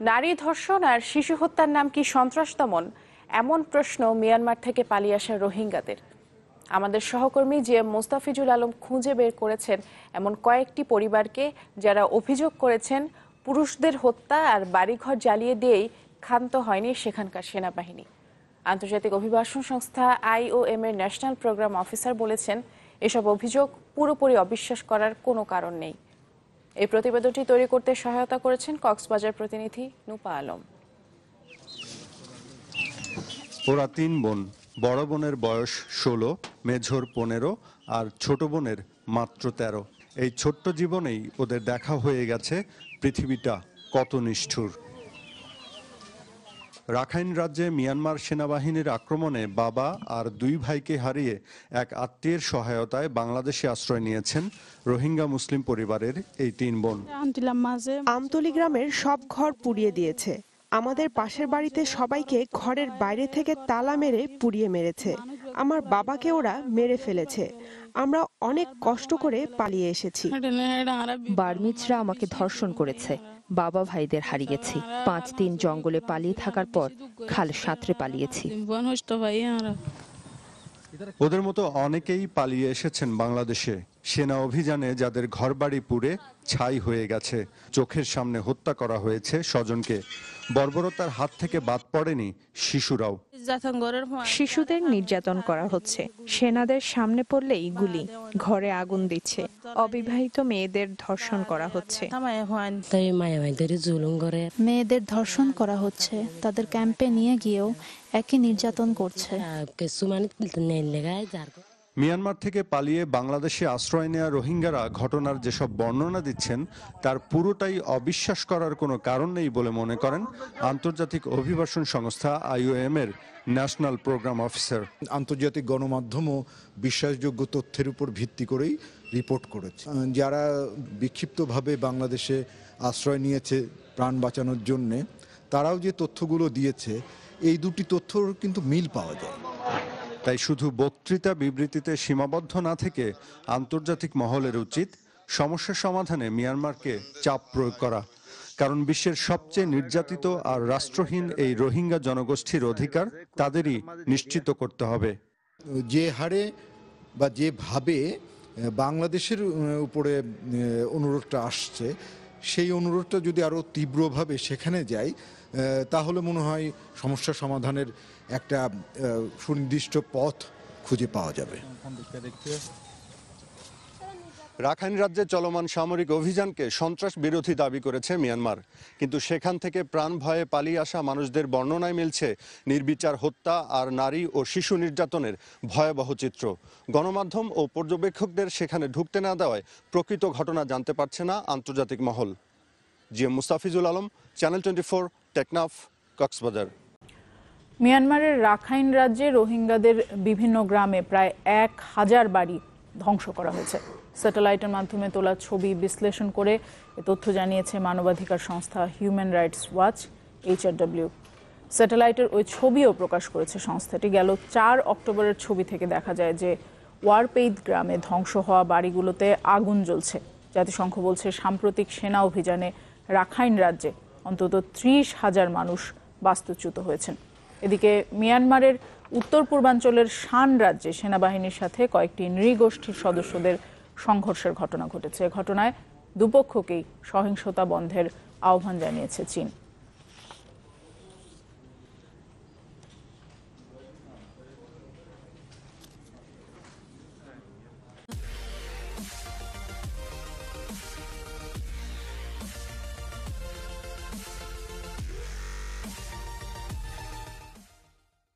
নারী ধর্ষণ আর শিশু হত্যার নাম কি সন্ত্রাস দমন? এমন প্রশ্ন মিয়ানমার থেকে পালিয়ে আসা রোহিঙ্গাদের। আমাদের সহকর্মী জিএম মোস্তাফিজুল আলম খুঁজে বের করেছেন এমন কয়েকটি পরিবারকে যারা অভিযোগ করেছেন পুরুষদের হত্যা আর বাড়িঘর জ্বালিয়ে দিয়েই ক্ষান্ত হয়নি সেখানকার সেনাবাহিনী। আন্তর্জাতিক অভিবাসন সংস্থা IOM এর ন্যাশনাল প্রোগ্রাম অফিসার বলেছেন, এসব অভিযোগ পুরোপুরি অবিশ্বাস করার কোনো কারণ নেই। এই প্রতিবেদনটি তৈরি করতে সহায়তা করেছেন কক্সবাজার প্রতিনিধি নুপা আলম। ওরা ৩ বোন। বড় বোনের বয়স ১৬, মেঝোর ১৫ আর ছোট বোনের মাত্র ১৩। এই ছোট্ট জীবনেই ওদের দেখা হয়ে গেছে পৃথিবীটা কত নিষ্ঠুর। রাখাইন রাজ্যে মিয়ানমার সেনাবাহিনীর আক্রমণে বাবা আর ২ ভাইকে হারিয়ে এক আত্মীয়ের সহায়তায় বাংলাদেশে আশ্রয় নিয়েছেন রোহিঙ্গা মুসলিম পরিবারের এই ৩ বোন। আমতলী গ্রামের সব ঘর পুড়িয়ে দিয়েছে। আমাদের পাশের বাড়িতে সবাইকে ঘরের বাইরে থেকে তালা মেরে পুড়িয়ে মেরেছে। আমার বাবাকে ওরা মেরে ফেলেছে। আমরা অনেক কষ্ট করে পালিয়ে এসেছি। বার্মিজরা আমাকে ধর্ষণ করেছে। বাবা ভাইদের হারিয়েছি। ৫ দিন জঙ্গলে পালিয়ে থাকার পর খাল সাঁতরে পালিয়েছি। ওদের মতো অনেকেই পালিয়ে এসেছেন বাংলাদেশে। সেনা অভিযানে যাদের ঘরবাড়ি পুড়ে ছাই হয়ে গেছে, চোখের সামনে হত্যা করা হয়েছে স্বজনকে। বর্বরতার হাত থেকে বাদ পড়েনি শিশুরাও। শিশুদের নির্যাতন করা হচ্ছে। সেনাদের সামনে পড়লেই গুলি, ঘরে আগুন দিচ্ছে। অবিবাহিত মেয়েদের ধর্ষণ করা হচ্ছে। মেয়েদের ধর্ষণ করা হচ্ছে, তাদের ক্যাম্পে নিয়ে গিয়েও একই নির্যাতন করছে। মিয়ানমার থেকে পালিয়ে বাংলাদেশে আশ্রয় নেওয়া রোহিঙ্গারা ঘটনার যেসব বর্ণনা দিচ্ছেন তার পুরোটাই অবিশ্বাস করার কোনো কারণ নেই বলে মনে করেন আন্তর্জাতিক অভিবাসন সংস্থা IOM এর ন্যাশনাল প্রোগ্রাম অফিসার। আন্তর্জাতিক গণমাধ্যমও বিশ্বাসযোগ্য তথ্যের উপর ভিত্তি করেই রিপোর্ট করেছে। যারা বিক্ষিপ্তভাবে বাংলাদেশে আশ্রয় নিয়েছে প্রাণ বাঁচানোর জন্যে, তারাও যে তথ্যগুলো দিয়েছে এই দুটি তথ্যর কিন্তু মিল পাওয়া যায়। তাই শুধু বক্তৃতা বিবৃতিতে সীমাবদ্ধ না থেকে আন্তর্জাতিক মহলের উচিত সমস্যা সমাধানে মিয়ানমারকে চাপ প্রয়োগ করা। কারণ বিশ্বের সবচেয়ে নির্যাতিত আর রাষ্ট্রহীন এই রোহিঙ্গা জনগোষ্ঠীর অধিকার তাদেরই নিশ্চিত করতে হবে। যে হারে বা যেভাবে বাংলাদেশের উপরে অনুরোধটা আসছে, সেই অনুরোধটা যদি আরও তীব্রভাবে সেখানে যায়, তাহলে মনে হয় সমস্যা সমাধানের একটা সুনির্দিষ্ট পথ খুঁজে পাওয়া যাবে। রাখাইন রাজ্যে চলমান সামরিক অভিযানকে সন্ত্রাস বিরোধী দাবি করেছে মিয়ানমার, কিন্তু সেখান থেকে প্রাণ ভয়ে পালিয়ে আসা মানুষদের বর্ণনায় মিলছে নির্বিচার হত্যা আর নারী ও শিশু নির্যাতনের ভয়াবহ চিত্র। গণমাধ্যম ও পর্যবেক্ষকদের সেখানে ঢুকতে না দেওয়ায় প্রকৃত ঘটনা জানতে পারছে না আন্তর্জাতিক মহল। GM Mostafizul Alam, channel 24, Teknaf, Cox's Bazar. মিয়ানমারের রাখাইন রাজ্যে রোহিঙ্গাদের বিভিন্ন গ্রামে প্রায় ১,০০০ বাড়ি ধ্বংস করা হয়েছে। স্যাটেলাইটের মাধ্যমে তোলা ছবি বিশ্লেষণ করে এ তথ্য জানিয়েছে মানবাধিকার সংস্থা হিউম্যান রাইটস ওয়াচ HRW। স্যাটেলাইটের ওই ছবিও প্রকাশ করেছে সংস্থাটি। গেল ৪ অক্টোবরের ছবি থেকে দেখা যায় যে ওয়ারপেইদ গ্রামে ধ্বংস হওয়া বাড়িগুলোতে আগুন জ্বলছে। জাতিসংঘ বলছে সাম্প্রতিক সেনা অভিযানে রাখাইন রাজ্যে অন্তত ৩০,০০০ মানুষ বাস্তুচ্যুত হয়েছেন। এদিকে মিয়ানমারের উত্তর পূর্বাঞ্চলের শান রাজ্যে সেনাবাহিনীর সাথে কয়েকটি নৃগোষ্ঠীর সদস্যদের সংঘর্ষের ঘটনা ঘটেছে। ঘটনায় দুপক্ষকেই সহিংসতা বন্ধের আহ্বান জানিয়েছে চীন।